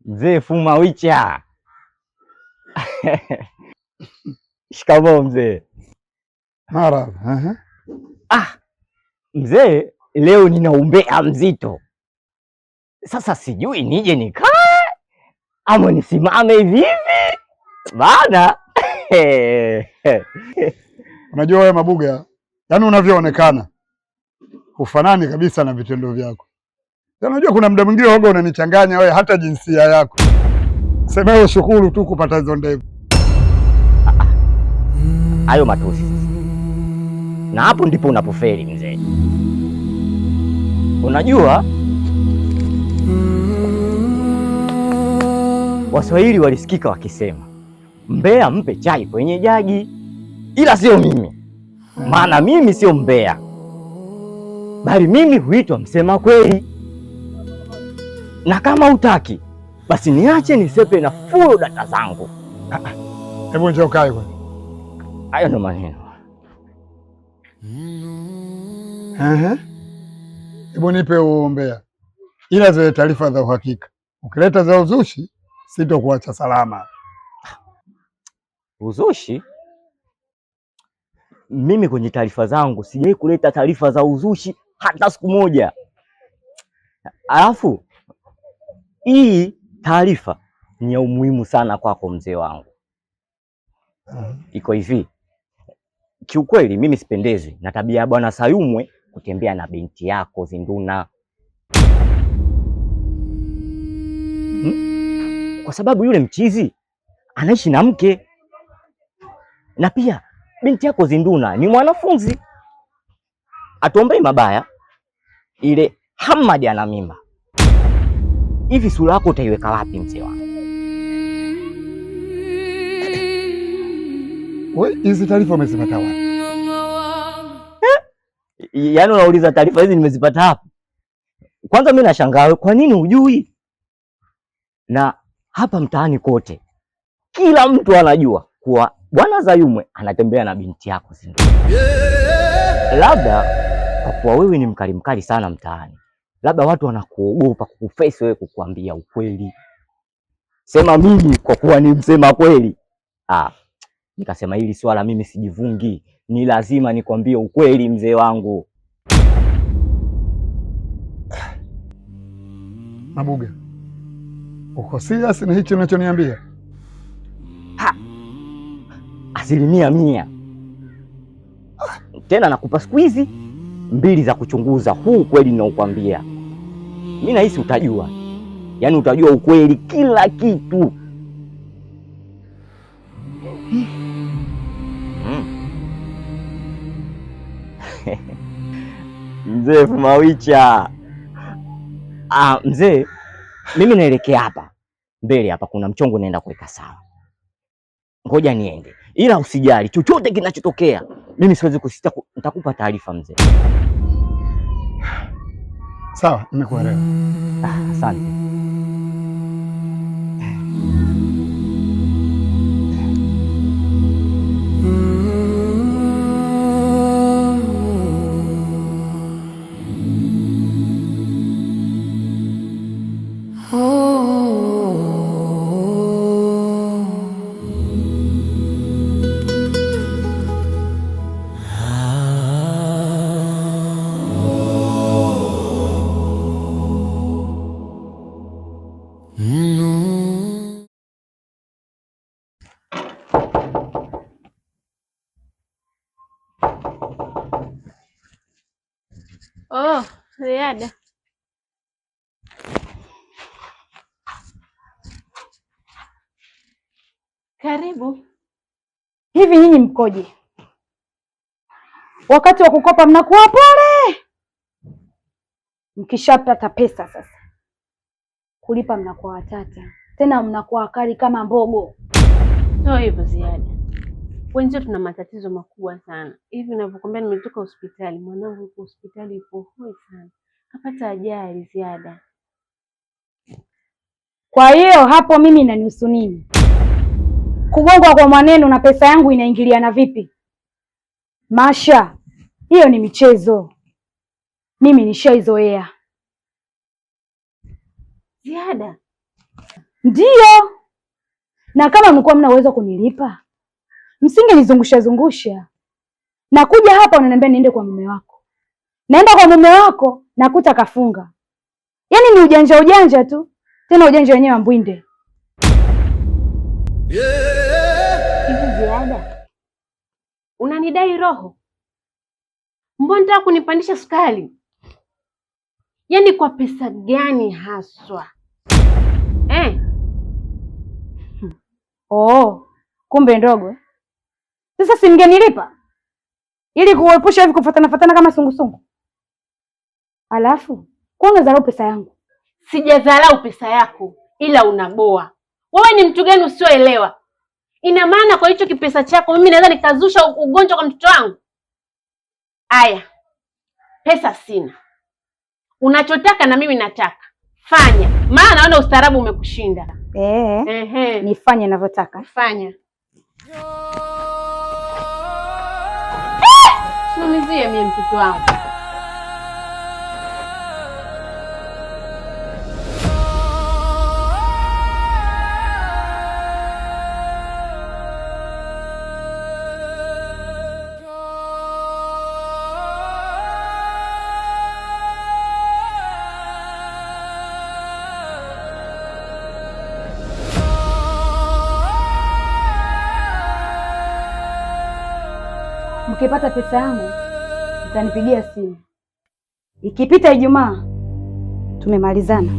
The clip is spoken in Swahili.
Mzee Fuma Wicha. Shikamoo mzee. Marahaba. Mzee, leo nina umbea mzito. Sasa sijui nije nikae ama nisimame hivi maana unajua wewe Mabuga, yaani unavyoonekana hufanani kabisa na vitendo vyako. Unajua kuna muda mwingine waga unanichanganya wewe, hata jinsia yako. Sema wewe shukuru tu kupata hizo ndevu. Hayo matusi. Na hapo ndipo unapofeli mzee. Unajua Waswahili walisikika wakisema mbea mpe chai kwenye jagi, ila sio mimi. Maana mimi sio mbea, bali mimi huitwa msema kweli. Na kama hutaki basi niache nisepe na full data zangu. Hebu njoo kae kwanza. Hayo ndo maneno. Hebu nipe uombea, ila zile taarifa za uhakika. Ukileta za uzushi sitokuacha salama. Uzushi? Mimi kwenye taarifa zangu sijai kuleta taarifa za uzushi hata siku moja. Alafu hii taarifa ni ya umuhimu sana kwako mzee wangu. Iko hivi, kiukweli mimi sipendezi na tabia ya Bwana Sayumwe kutembea na binti yako Zinduna. Kwa sababu yule mchizi anaishi na mke, na pia binti yako Zinduna ni mwanafunzi. Atuombei mabaya, ile Hamad ana mimba. Hivi sura yako utaiweka wapi mzee wangu? Wewe hizi taarifa umezipata wapi? Yaani unauliza taarifa hizi nimezipata wapi? Kwanza mimi nashangaa kwa nini hujui? Na hapa mtaani kote kila mtu anajua kuwa Bwana Sayumwe anatembea na binti yako Zinduna. Labda kwa kuwa wewe ni mkali sana mtaani, labda watu wanakuogopa kukuface wewe kukuambia ukweli. Sema mimi kwa kuwa ni msema kweli, nikasema hili swala mimi sijivungi, ni lazima nikwambie ukweli mzee wangu. Mabuga, uko serious na hicho unachoniambia? 100%. Tena nakupa siku hizi 2 za kuchunguza huu kweli ninaokuambia. Mimi nahisi utajua. Yaani utajua ukweli kila kitu. Mzee Fuma Wicha. Mzee, mimi naelekea hapa mbele hapa, kuna mchongo naenda kuweka sawa. Ngoja niende, ila usijali chochote kinachotokea, mimi siwezi kusita, nitakupa taarifa mzee. Sawa, nimekuelewa. Asante. Oh, Ziada. Karibu. Hivi nyinyi mkoje? Wakati wa kukopa mnakuwa pole, mkishapata pesa sasa kulipa mnakuwa watata, tena mnakuwa wakali kama mbogo. Sio hivyo Ziada, wenzio tuna matatizo makubwa sana. Hivi ninavyokuambia, nimetoka hospitali, mwanangu yuko hospitali, yuko hoi sana, kapata ajali Ziada. Kwa hiyo hapo mimi inanihusu nini? Kugongwa kwa maneno na pesa yangu inaingiliana vipi? Masha, hiyo ni michezo, mimi nishaizoea. Ziada? Ndiyo. Na kama mlikuwa mna uwezo kunilipa, msingenizungusha zungusha. Nakuja hapa unaniambia niende kwa mume wako. Naenda kwa mume wako nakuta kafunga. Yaani ni ujanja ujanja tu. Tena ujanja wenyewe wa mbwinde. Hivi Ziada, unanidai roho? Mbona unataka kunipandisha sukari? Yaani kwa pesa gani haswa? Oh, kumbe ndogo. Sasa si mngenilipa ili kuepusha hivi kufatana kama sungusungu. Alafu kwa unadharau pesa yangu. Sijadharau pesa yako, ila unaboa. Wewe ni mtu gani usioelewa? Ina maana kwa hicho kipesa chako mimi naweza nikazusha ugonjwa kwa mtoto wangu? Aya, pesa sina. Unachotaka na mimi nataka. Fanya. Maana naona ustaarabu umekushinda. Nifanye ninavyotaka. Fanya. Simamizie mimi mtoto wangu. Mkipata pesa yangu mtanipigia simu. Ikipita Ijumaa tumemalizana.